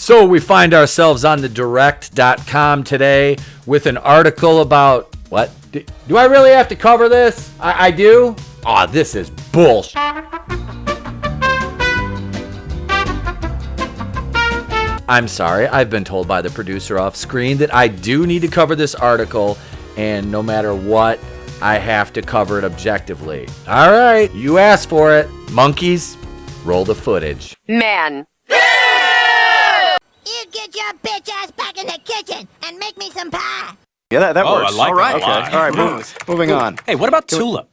So we find ourselves on the direct.com today with an article about what? Do I really have to cover this? I do? Aw, this is bullshit. I'm sorry, I've been told by the producer off screen that I do need to cover this article, and no matter what, I have to cover it objectively. All right, you asked for it. Monkeys, roll the footage. Man. You get your bitch ass back in the kitchen and make me some pie. Yeah, that works. I like all right, that. okay. All right, moving on. Hey, what about Tulip?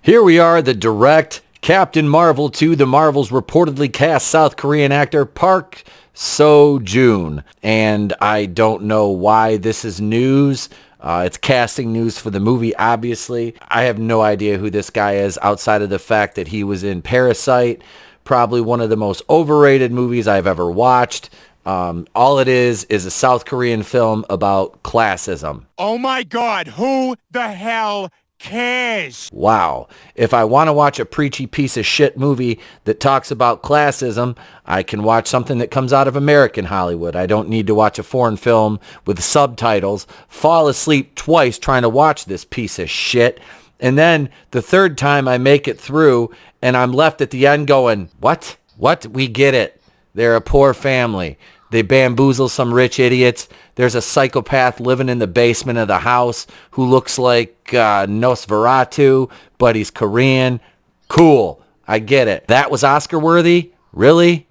Here we are, the direct Captain Marvel 2. The Marvels reportedly cast South Korean actor Park Seo-joon. And I don't know why this is news. It's casting news for the movie, obviously. I have no idea who this guy is outside of the fact that he was in Parasite, probably one of the most overrated movies I've ever watched. All it is a South Korean film about classism. Oh my God, who the hell cares? Wow. If I want to watch a preachy piece of shit movie that talks about classism, I can watch something that comes out of American Hollywood. I don't need to watch a foreign film with subtitles, fall asleep twice trying to watch this piece of shit, and then the third time I make it through and I'm left at the end going, what? What? We get it. They're a poor family. They bamboozle some rich idiots. There's a psychopath living in the basement of the house who looks like Nosferatu, but he's Korean. Cool. I get it. That was Oscar worthy? Really?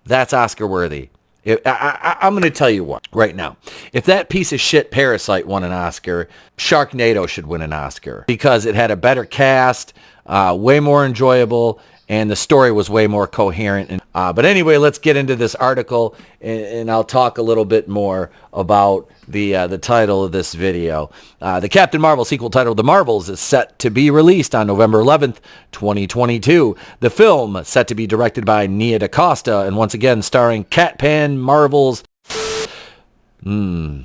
That's Oscar worthy. I'm going to tell you what right now. If that piece of shit Parasite won an Oscar, Sharknado should win an Oscar because it had a better cast, way more enjoyable, and the story was way more coherent. But anyway, let's get into this article, and I'll talk a little bit more about the title of this video. The Captain Marvel sequel titled The Marvels is set to be released on November 11th, 2022. The film set to be directed by Nia DaCosta, and once again starring Captain Marvel's... The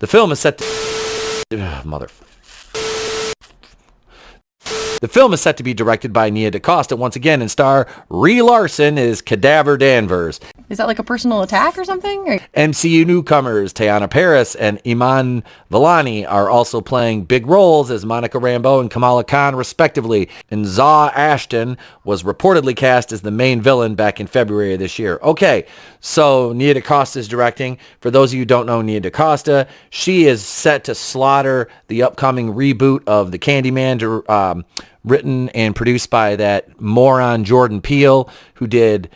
film is set to... The film is set to be directed by Nia DaCosta once again and star Brie Larson as Cadaver Danvers. Is that like a personal attack or something? Or... MCU newcomers Teyonah Parris and Iman Vellani are also playing big roles as Monica Rambeau and Kamala Khan respectively. And Zaw Ashton was reportedly cast as the main villain back in February of this year. Okay, so Nia DaCosta is directing. For those of you who don't know Nia DaCosta, she is set to slaughter the upcoming reboot of The Candyman, written and produced by that moron Jordan Peele, who did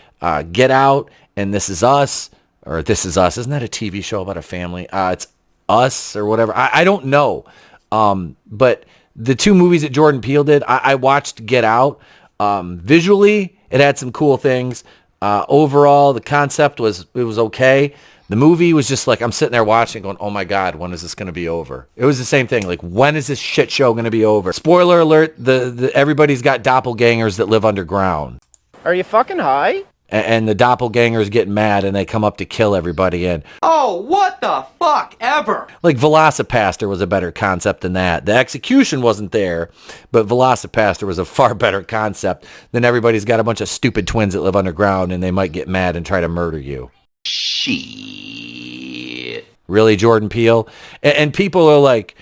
Get Out and This Is Us, or This Is Us. Isn't that a TV show about a family? It's Us or whatever. I don't know. But the two movies that Jordan Peele did, I watched Get Out. Visually, it had some cool things. Overall, the concept was okay. The movie was just like, I'm sitting there watching going, oh my God, when is this going to be over? It was the same thing. Like, when is this shit show going to be over? Spoiler alert, everybody's got doppelgangers that live underground. Are you fucking high? And the doppelgangers get mad and they come up to kill everybody. And oh, what the fuck ever? Like Velocipaster was a better concept than that. The execution wasn't there, but Velocipaster was a far better concept than everybody's got a bunch of stupid twins that live underground and they might get mad and try to murder you. Shit. Really, Jordan Peele? And people are like,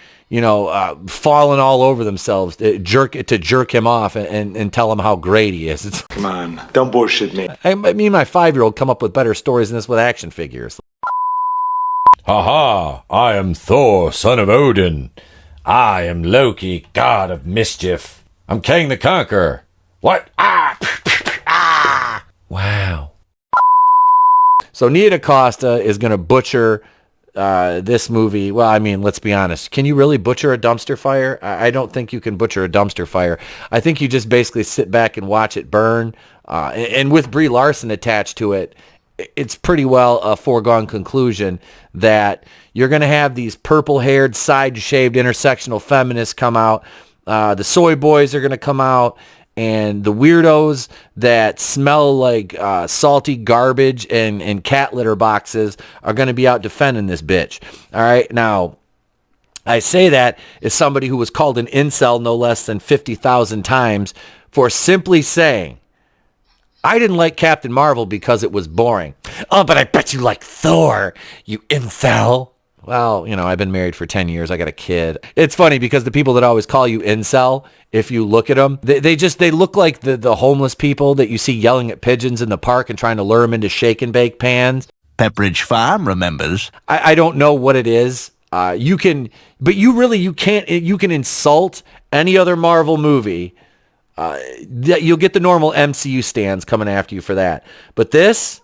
falling all over themselves to jerk him off and tell him how great he is. Come on, don't bullshit me. Me and my 5-year-old come up with better stories than this with action figures. Ha! I am Thor, son of Odin. I am Loki, god of mischief. I'm Kang the Conqueror. What? Ah! Wow. So Nia DaCosta is going to butcher this movie. Well, I mean, let's be honest. Can you really butcher a dumpster fire? I don't think you can butcher a dumpster fire. I think you just basically sit back and watch it burn. And with Brie Larson attached to it, it's pretty well a foregone conclusion that you're going to have these purple-haired, side-shaved, intersectional feminists come out. The soy boys are going to come out. and the weirdos that smell like salty garbage and cat litter boxes are going to be out defending this bitch. All right, now I say that as somebody who was called an incel no less than 50,000 times for simply saying, I didn't like Captain Marvel because it was boring. Oh, but I bet you like Thor, you incel. Well, I've been married for 10 years. I got a kid. It's funny because the people that always call you incel, if you look at them, they look like the homeless people that you see yelling at pigeons in the park and trying to lure them into shake and bake pans. Pepperidge Farm remembers. I don't know what it is. You can insult any other Marvel movie. You'll get the normal MCU stands coming after you for that. But this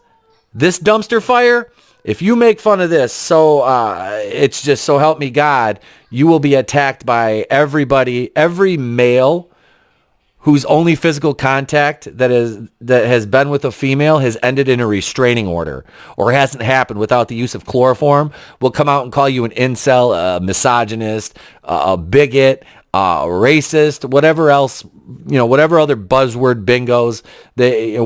dumpster fire, if you make fun of this, it's just so help me God, you will be attacked by everybody, every male whose only physical contact that has been with a female has ended in a restraining order or hasn't happened without the use of chloroform will come out and call you an incel, a misogynist, a bigot, racist, whatever else, whatever other buzzword bingos,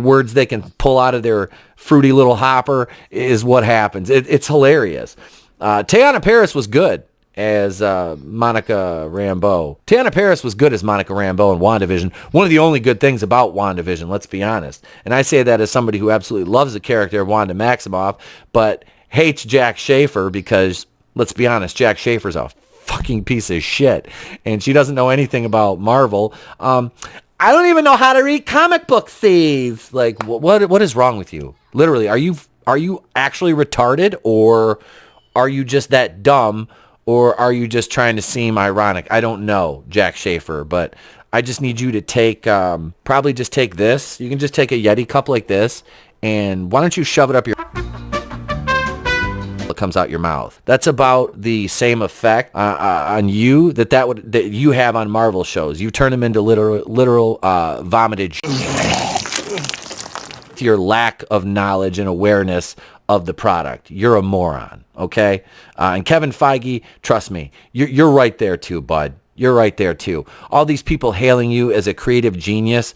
words they can pull out of their fruity little hopper is what happens. It's hilarious. Teyana Paris was good as Monica Rambeau. Teyana Paris was good as Monica Rambeau in WandaVision. One of the only good things about WandaVision, let's be honest. And I say that as somebody who absolutely loves the character of Wanda Maximoff, but hates Jack Schaefer because, let's be honest, Jack Schaefer's a fucking piece of shit. And she doesn't know anything about Marvel. I don't even know how to read comic book thieves. Like, what is wrong with you? Literally, are you actually retarded, or are you just that dumb? Or are you just trying to seem ironic? I don't know, Jack Schaefer, but I just need you to take, probably just take this. You can just take a Yeti cup like this, and why don't you shove it up your... It comes out your mouth. That's about the same effect on you that you have on Marvel shows. You turn them into literal vomited to your lack of knowledge and awareness of the product. You're a moron, okay? And Kevin Feige, trust me, you're right there too, bud. You're right there too. All these people hailing you as a creative genius,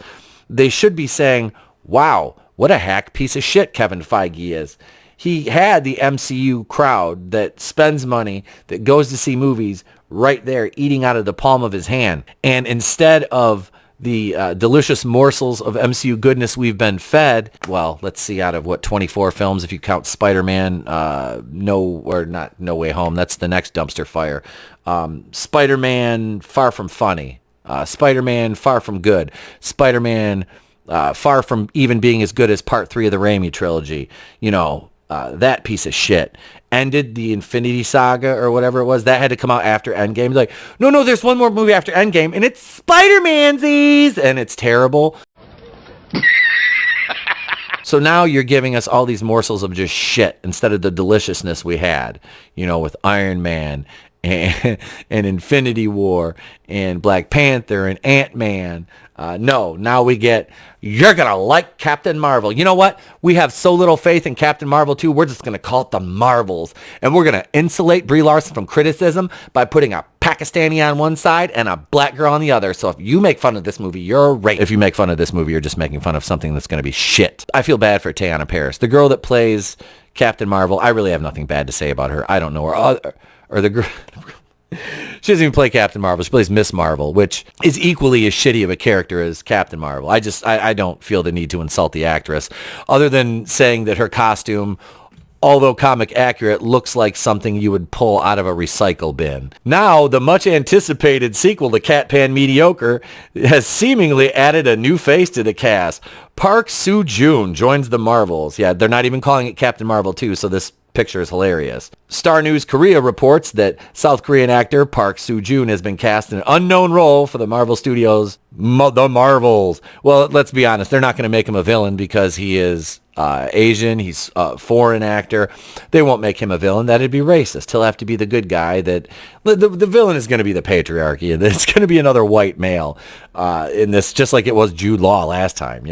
they should be saying, wow, what a hack piece of shit Kevin Feige is. He had the MCU crowd that spends money, that goes to see movies right there, eating out of the palm of his hand. And instead of the delicious morsels of MCU goodness we've been fed, well, let's see, out of 24 films, if you count Spider-Man, No Way Home, that's the next dumpster fire. Spider-Man, Far From Funny. Spider-Man, Far From Good. Spider-Man, far from even being as good as Part 3 of the Raimi trilogy. That piece of shit ended the Infinity Saga or whatever it was. That had to come out after Endgame. Like, no, there's one more movie after Endgame, and it's Spider-Mansies, and it's terrible. So now you're giving us all these morsels of just shit instead of the deliciousness we had, with Iron Man and Infinity War and Black Panther and Ant-Man. No, now we get, you're going to like Captain Marvel. You know what? We have so little faith in Captain Marvel 2, we're just going to call it the Marvels. And we're going to insulate Brie Larson from criticism by putting a Pakistani on one side and a black girl on the other. So if you make fun of this movie, you're right. If you make fun of this movie, you're just making fun of something that's going to be shit. I feel bad for Teyana Paris. The girl that plays Captain Marvel, I really have nothing bad to say about her. I don't know her. Or the girl... She doesn't even play Captain Marvel. She plays Miss Marvel, which is equally as shitty of a character as Captain Marvel. I don't feel the need to insult the actress, other than saying that her costume, although comic accurate, looks like something you would pull out of a recycle bin. Now, the much anticipated sequel to Cat Pan Mediocre has seemingly added a new face to the cast. Park Soo-joon joins the Marvels. Yeah, they're not even calling it Captain Marvel 2, so this picture is hilarious. Star News Korea reports that South Korean actor Park Soo-joon has been cast in an unknown role for the Marvel Studios' The Marvels. Well, let's be honest, they're not going to make him a villain because he is Asian, he's a foreign actor. They won't make him a villain. That'd be racist. He'll have to be the good guy. The villain is going to be the patriarchy, and it's going to be another white male in this, just like it was Jude Law last time,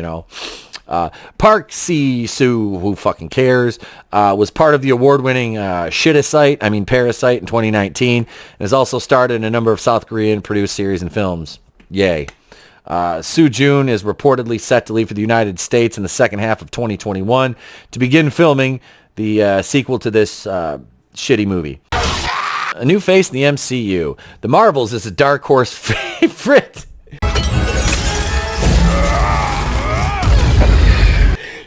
Park Si-soo, who fucking cares, was part of the award-winning Parasite in 2019, and has also starred in a number of South Korean produced series and films. Yay. Sue June is reportedly set to leave for the United States in the second half of 2021 to begin filming the sequel to this shitty movie. A new face in the MCU. The Marvels is a dark horse favorite.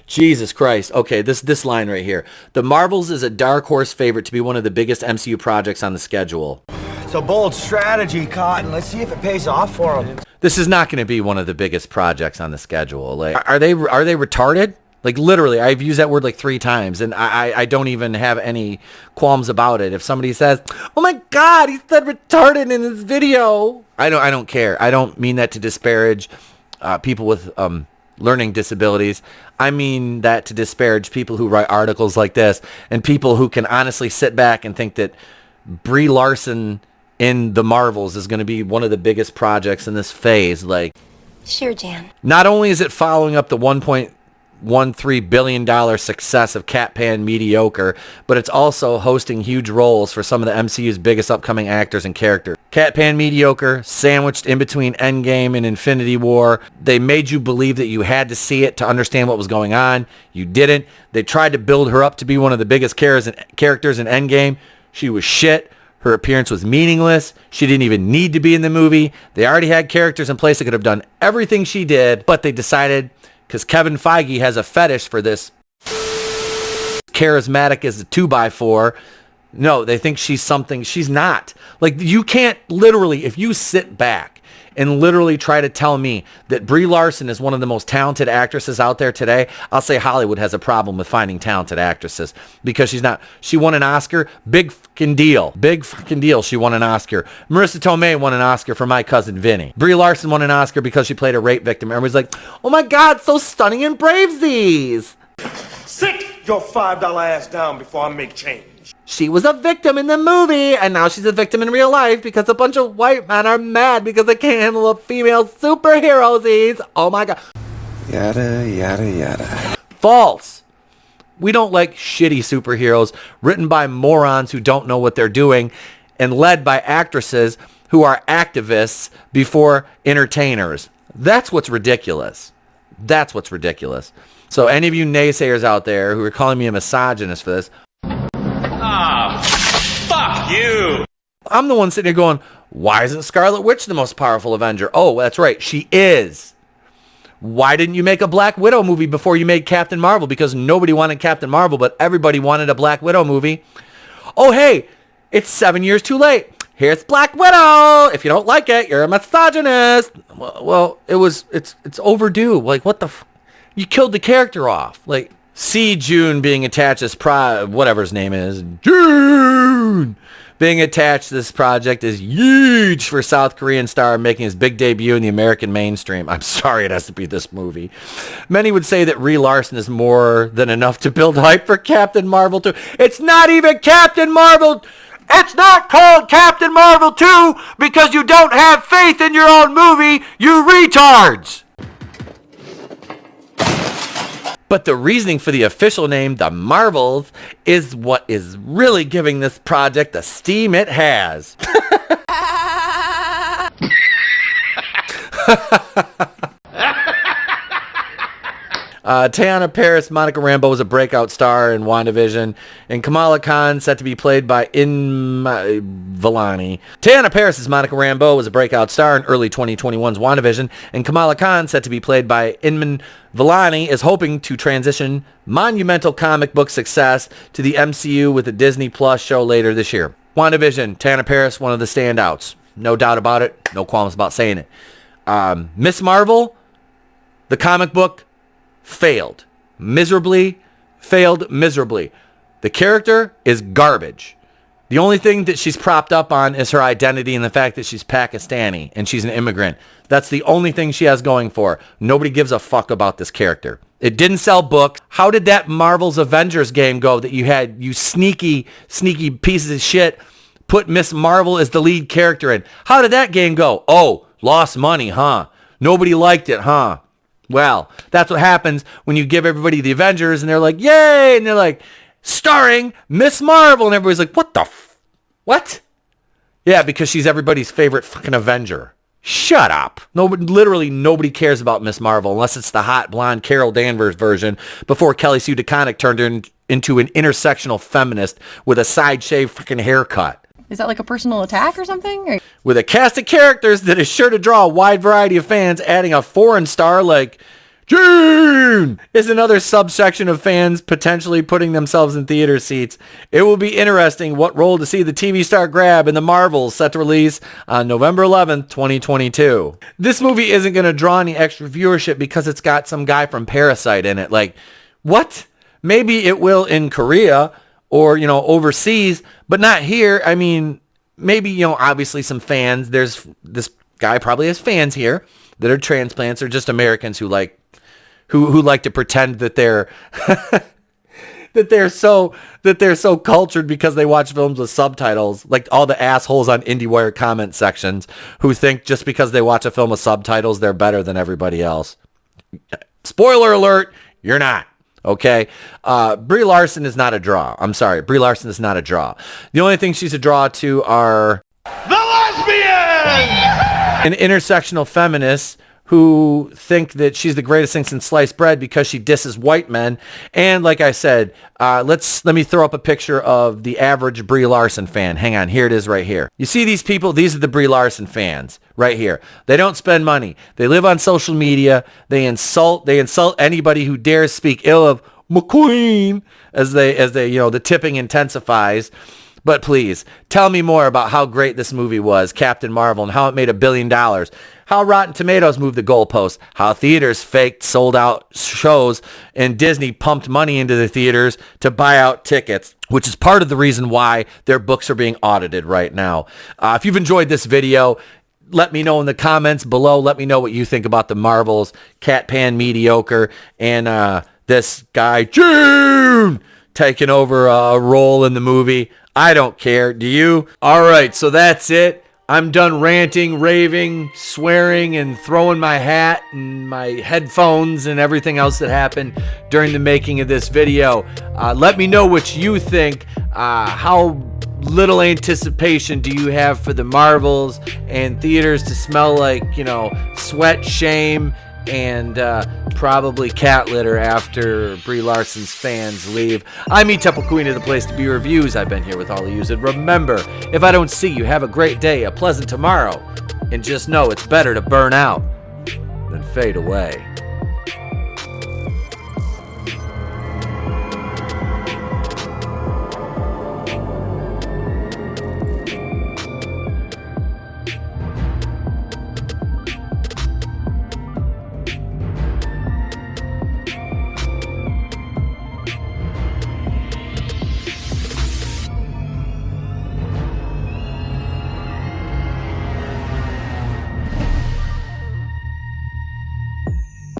Jesus Christ. Okay, this line right here. The Marvels is a dark horse favorite to be one of the biggest MCU projects on the schedule. It's a bold strategy, Cotton. Let's see if it pays off for them. This is not going to be one of the biggest projects on the schedule. Like, are they retarded? Like, literally, I've used that word like 3 times, and I don't even have any qualms about it. If somebody says, "Oh my God, he said retarded in his video," I don't care. I don't mean that to disparage people with learning disabilities. I mean that to disparage people who write articles like this and people who can honestly sit back and think that Brie Larson in The Marvels is going to be one of the biggest projects in this phase. Like, Sure, Jan. not only is it following up the $1.13 billion success of Cat Pan Mediocre, but it's also hosting huge roles for some of the MCU's biggest upcoming actors and characters. Cat Pan Mediocre, sandwiched in between Endgame and Infinity War. They made you believe that you had to see it to understand what was going on. You didn't. They tried to build her up to be one of the biggest characters in Endgame. She was shit. Her appearance was meaningless. She didn't even need to be in the movie. They already had characters in place that could have done everything she did, but they decided, because Kevin Feige has a fetish for this charismatic as a 2x4. No, they think she's something she's not. Like, you can't literally, if you sit back and literally try to tell me that Brie Larson is one of the most talented actresses out there today, I'll say Hollywood has a problem with finding talented actresses, because she's not. She won an Oscar. Big fucking deal. Big fucking deal. She won an Oscar. Marissa Tomei won an Oscar for My Cousin Vinny. Brie Larson won an Oscar because she played a rape victim. Everybody's like, "Oh my God, so stunning in Bravesies." Sit your $5 ass down before I make change. She was a victim in the movie, and now she's a victim in real life because a bunch of white men are mad because they can't handle a female superhero-sies. Oh my God. Yada, yada, yada. False. We don't like shitty superheroes written by morons who don't know what they're doing and led by actresses who are activists before entertainers. That's what's ridiculous. That's what's ridiculous. So any of you naysayers out there who are calling me a misogynist for this, Fuck you! I'm the one sitting here going, why isn't Scarlet Witch the most powerful Avenger? Oh, that's right, she is. Why didn't you make a Black Widow movie before you made Captain Marvel? Because nobody wanted Captain Marvel, but everybody wanted a Black Widow movie. Oh, hey, it's 7 years too late. Here's Black Widow. If you don't like it, you're a misogynist. Well, it's overdue. Like, what the you killed the character off. Like, C. June being attached as whatever his name is, June being attached to this project is huge for South Korean star making his big debut in the American mainstream. I'm sorry it has to be this movie. Many would say that Brie Larson is more than enough to build hype for Captain Marvel 2. It's not even Captain Marvel. It's not called Captain Marvel 2 because you don't have faith in your own movie, you retards. But the reasoning for the official name, The Marvels, is what is really giving this project the steam it has. Teyana Paris, Monica Rambeau was a breakout star in WandaVision, and Kamala Khan set to be played by Vellani. Teyana Paris as Monica Rambeau was a breakout star in early 2021's WandaVision, and Kamala Khan, set to be played by Inman Vellani, is hoping to transition monumental comic book success to the MCU with a Disney Plus show later this year. WandaVision, Teyana Paris, one of the standouts. No doubt about it. No qualms about saying it. Miss Marvel, the comic book, failed miserably. The character is garbage. The only thing that she's propped up on is her identity and the fact that she's Pakistani and she's an immigrant. That's the only thing she has going for. Nobody gives a fuck about this character. It didn't sell books. How did that Marvel's Avengers game go that you had, you sneaky pieces of shit, put Miss Marvel as the lead character in? How did that game go? Oh, lost money, huh? Nobody liked it, huh? Well, that's what happens when you give everybody the Avengers and they're like, yay! And they're like, starring Miss Marvel. And everybody's like, what? Yeah, because she's everybody's favorite fucking Avenger. Shut up. Nobody, literally nobody cares about Miss Marvel unless it's the hot blonde Carol Danvers version before Kelly Sue DeConnick turned her into an intersectional feminist with a side shave freaking haircut. Is that like a personal attack or something? Or... With a cast of characters that is sure to draw a wide variety of fans, adding a foreign star like June is another subsection of fans potentially putting themselves in theater seats. It will be interesting what role to see the TV star grab in the Marvels, set to release on November 11th, 2022. This movie isn't going to draw any extra viewership because it's got some guy from Parasite in it. Like, what? Maybe it will in Korea or, overseas, but not here. I mean, maybe, obviously some fans. There's this guy probably has fans here that are transplants or just Americans who like to pretend that they're that they're so cultured because they watch films with subtitles, like all the assholes on IndieWire comment sections who think just because they watch a film with subtitles they're better than everybody else. Spoiler alert, you're not. Okay, Brie Larson is not a draw. I'm sorry, Brie Larson is not a draw. The only thing she's a draw to are The lesbian! an intersectional feminist who think that she's the greatest thing since sliced bread because she disses white men. And like I said, let me throw up a picture of the average Brie Larson fan. Hang on, here it is right here. You see these people? These are the Brie Larson fans right here. They don't spend money. They live on social media. They insult anybody who dares speak ill of McQueen as they the tipping intensifies. But please, tell me more about how great this movie was, Captain Marvel, and how it made $1 billion. How Rotten Tomatoes moved the goalposts, how theaters faked sold out shows, and Disney pumped money into the theaters to buy out tickets, which is part of the reason why their books are being audited right now. If you've enjoyed this video, let me know in the comments below. Let me know what you think about the Marvels, Cat Pan Mediocre, and this guy, June, taking over a role in the movie. I don't care. Do you? All right, so that's it. I'm done ranting, raving, swearing, and throwing my hat and my headphones and everything else that happened during the making of this video. Let me know what you think. How little anticipation do you have for the Marvels and theaters to smell like, sweat, shame, and probably cat litter after Brie Larson's fans leave. I'm Eatupple Queen of the Place to Be Reviews. I've been here with all of you. And remember, if I don't see you, have a great day, a pleasant tomorrow, and just know it's better to burn out than fade away.